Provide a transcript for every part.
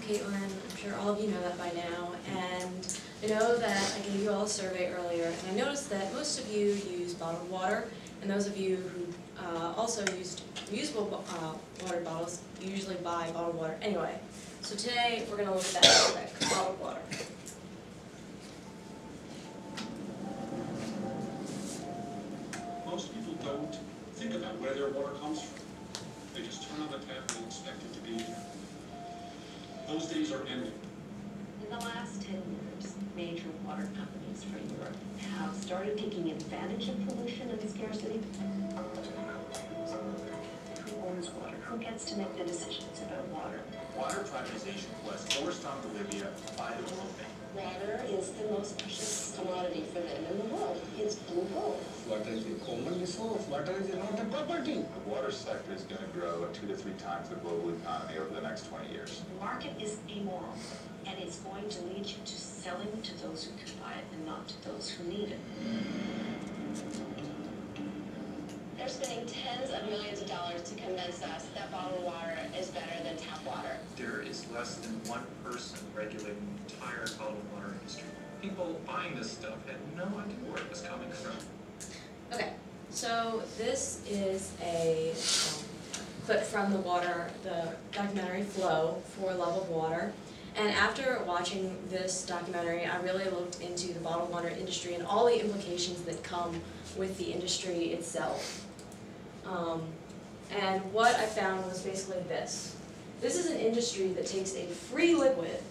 Caitlin. I'm sure all of you know that by now. And I know that I gave you all a survey earlier, and I noticed that most of you use bottled water, and those of you who also used reusable water bottles usually buy bottled water anyway. So today we're going to look at that topic, bottled water. Most people don't think about where their water comes from. They just turn on the tap and expect it to be there. Those days are ending. In the last 10 years, major water companies from Europe have started taking advantage of pollution and scarcity. Who owns water? Who gets to make the decisions about water? Water privatization was forced on Bolivia by the World Bank. Water is the most precious commodity for them in the world. It's blue gold. Water is a common resource. Water is not a property. The water sector is going to grow at 2 to 3 times the global economy over the next 20 years. The market is amoral, and it's going to lead you to selling to those who can buy it and not to those who need it. They're spending tens of millions of dollars to convince us that bottled water is better than tap water. There is less than one person regulating the entire bottled water industry. People buying this stuff had no idea where it was coming from. Okay, so this is a clip from the documentary Flow, For Love of Water. And after watching this documentary, I really looked into the bottled water industry and all the implications that come with the industry itself. And what I found was basically this. This is an industry that takes a free liquid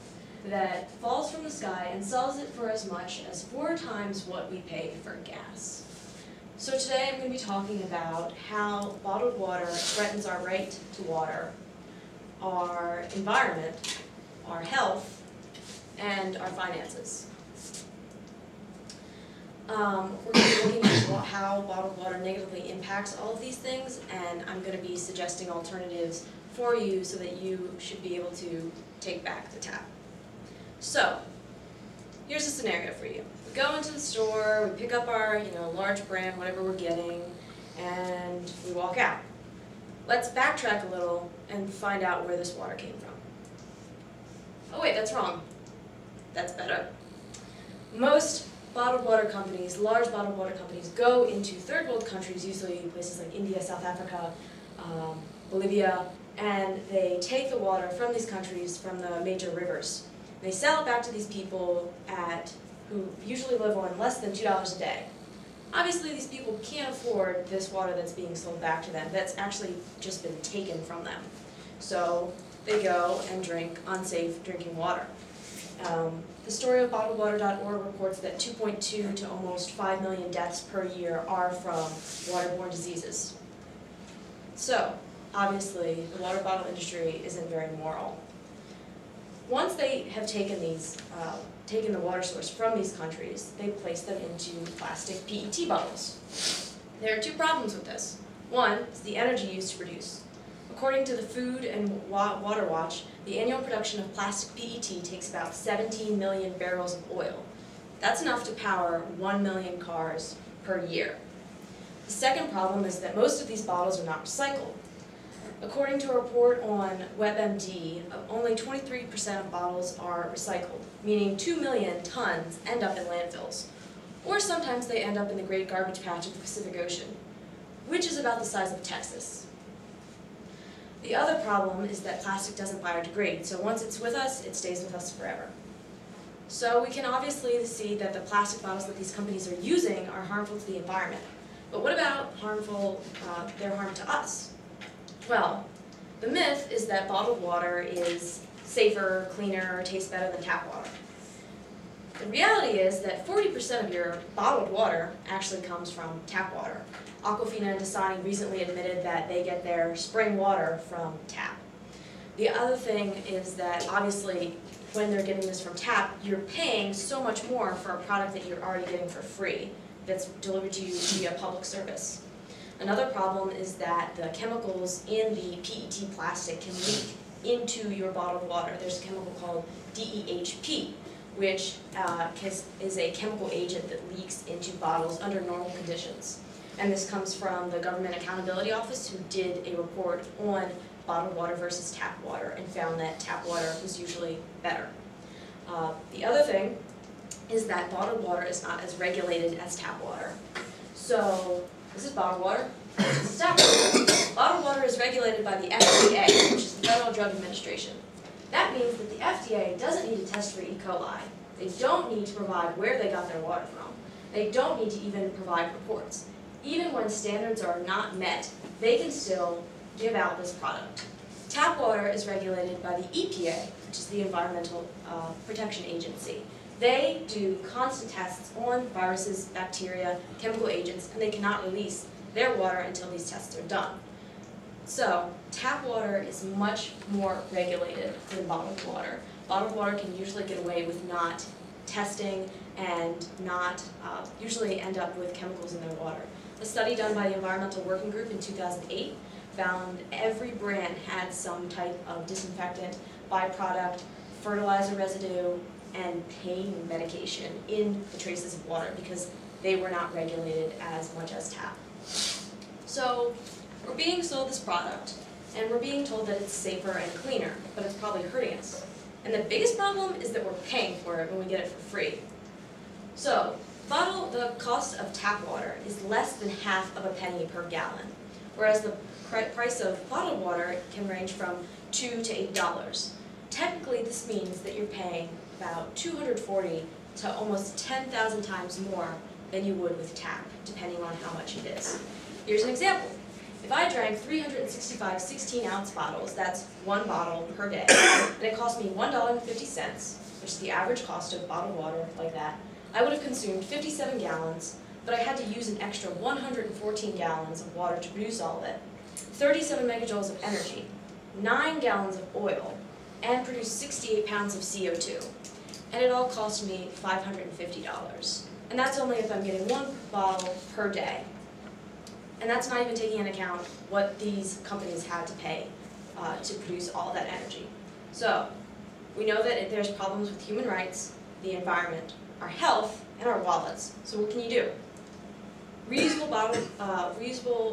that falls from the sky and sells it for as much as 4 times what we pay for gas. So today I'm going to be talking about how bottled water threatens our right to water, our environment, our health, and our finances. We're going to be looking at how bottled water negatively impacts all of these things, and I'm going to be suggesting alternatives for you so that you should be able to take back the tap. So, here's a scenario for you. We go into the store, we pick up our large brand, whatever we're getting, and we walk out. Let's backtrack a little and find out where this water came from. Oh wait, that's wrong. That's better. Most bottled water companies, large bottled water companies, go into third world countries, usually places like India, South Africa, Bolivia, and they take the water from these countries from the major rivers. They sell it back to these people who usually live on less than $2 a day. Obviously, these people can't afford this water that's being sold back to them. That's actually just been taken from them. So they go and drink unsafe drinking water. The story of bottledwater.org reports that 2.2 to almost 5 million deaths per year are from waterborne diseases. So, obviously, the water bottle industry isn't very moral. Once they have taken the water source from these countries, they place them into plastic PET bottles. There are 2 problems with this. One is the energy used to produce. According to the Food and Water Watch, the annual production of plastic PET takes about 17 million barrels of oil. That's enough to power 1 million cars per year. The second problem is that most of these bottles are not recycled. According to a report on WebMD, only 23% of bottles are recycled, meaning 2 million tons end up in landfills. Or sometimes they end up in the Great Garbage Patch of the Pacific Ocean, which is about the size of Texas. The other problem is that plastic doesn't biodegrade, so once it's with us, it stays with us forever. So we can obviously see that the plastic bottles that these companies are using are harmful to the environment. But what about their harm to us? Well, the myth is that bottled water is safer, cleaner, tastes better than tap water. The reality is that 40% of your bottled water actually comes from tap water. Aquafina and Dasani recently admitted that they get their spring water from tap. The other thing is that obviously when they're getting this from tap, you're paying so much more for a product that you're already getting for free that's delivered to you via public service. Another problem is that the chemicals in the PET plastic can leak into your bottled water. There's a chemical called DEHP, which is a chemical agent that leaks into bottles under normal conditions. And this comes from the Government Accountability Office, who did a report on bottled water versus tap water and found that tap water was usually better. The other thing is that bottled water is not as regulated as tap water. So this is bottled water, this is tap water. Bottled water is regulated by the FDA, which is the Federal Drug Administration. That means that the FDA doesn't need to test for E. coli. They don't need to provide where they got their water from. They don't need to even provide reports. Even when standards are not met, they can still give out this product. Tap water is regulated by the EPA, which is the Environmental Protection Agency. They do constant tests on viruses, bacteria, chemical agents, and they cannot release their water until these tests are done. So, tap water is much more regulated than bottled water. Bottled water can usually get away with not testing and not usually end up with chemicals in their water. A study done by the Environmental Working Group in 2008 found every brand had some type of disinfectant, byproduct, fertilizer residue, and pain medication in the traces of water because they were not regulated as much as tap. So we're being sold this product, and we're being told that it's safer and cleaner, but it's probably hurting us. And the biggest problem is that we're paying for it when we get it for free. So the cost of tap water is less than half of a penny per gallon, whereas the price of bottled water can range from $2 to $8. Technically, this means that you're paying about $240 to almost 10,000 times more than you would with tap, depending on how much it is. Here's an example. If I drank 365 16-ounce bottles, that's one bottle per day, and it cost me $1.50, which is the average cost of bottled water like that, I would have consumed 57 gallons, but I had to use an extra 114 gallons of water to produce all of it, 37 megajoules of energy, 9 gallons of oil, and produce 68 pounds of CO2. And it all cost me $550. And that's only if I'm getting one bottle per day. And that's not even taking into account what these companies had to pay to produce all that energy. So, we know that there's problems with human rights, the environment, our health, and our wallets. So what can you do? Reusable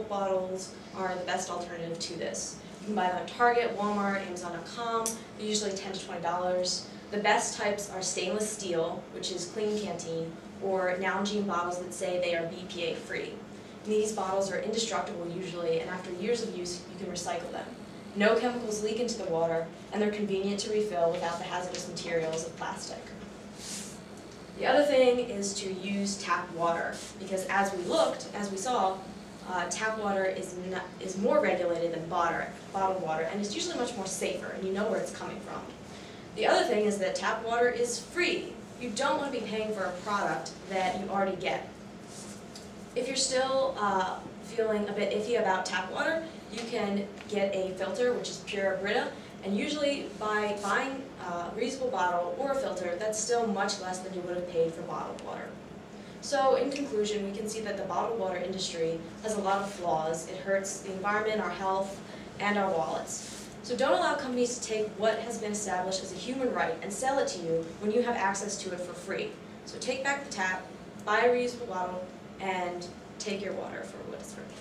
bottles are the best alternative to this. You can buy them at Target, Walmart, Amazon.com. They're usually $10 to $20. The best types are stainless steel, which is clean canteen, or Nalgene bottles that say they are BPA free. And these bottles are indestructible usually, and after years of use, you can recycle them. No chemicals leak into the water, and they're convenient to refill without the hazardous materials of plastic. The other thing is to use tap water, because as we saw, tap water is more regulated than bottled water, and it's usually much more safer, and you know where it's coming from. The other thing is that tap water is free. You don't want to be paying for a product that you already get. If you're still feeling a bit iffy about tap water, you can get a filter, which is pure Brita, and usually by buying a reusable bottle or a filter, that's still much less than you would have paid for bottled water. So in conclusion, we can see that the bottled water industry has a lot of flaws. It hurts the environment, our health, and our wallets. So don't allow companies to take what has been established as a human right and sell it to you when you have access to it for free. So take back the tap, buy a reusable bottle, and take your water for what it's worth.